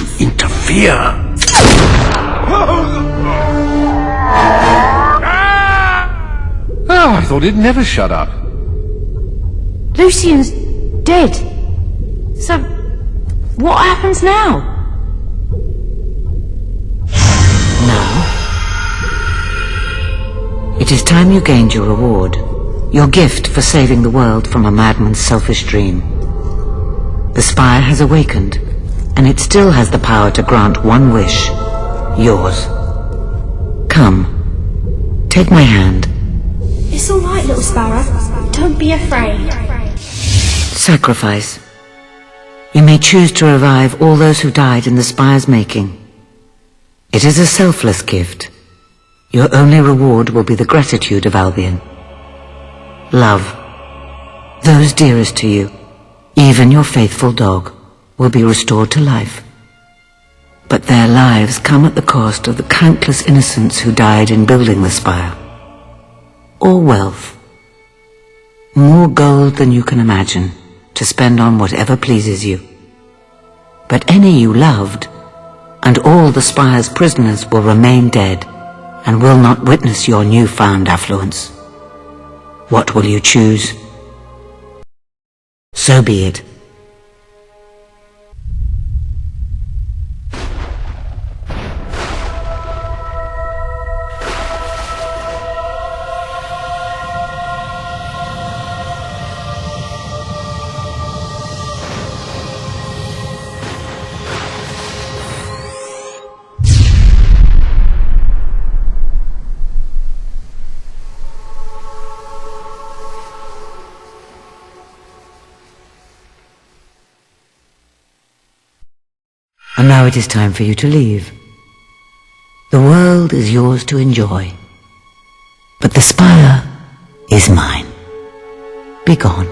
you interfere? Oh, I thought he'd never shut up. Lucian's dead. So, what happens now? Now, it is time you gained your reward. Your gift for saving the world from a madman's selfish dream. The spire has awakened, and it still has the power to grant one wish. Yours. Come. Take my hand. It's all right, little sparrow. Don't be afraid. Sacrifice. You may choose to revive all those who died in the spire's making. It is a selfless gift. Your only reward will be the gratitude of Albion. Love. Those dearest to you, even your faithful dog, will be restored to life. But their lives come at the cost of the countless innocents who died in building the spire. Or wealth. More gold than you can imagine, to spend on whatever pleases you. But any you loved, and all the spire's prisoners will remain dead, and will not witness your newfound affluence. What will you choose? So be it. And now it is time for you to leave. The world is yours to enjoy, but the spire is mine. Be gone.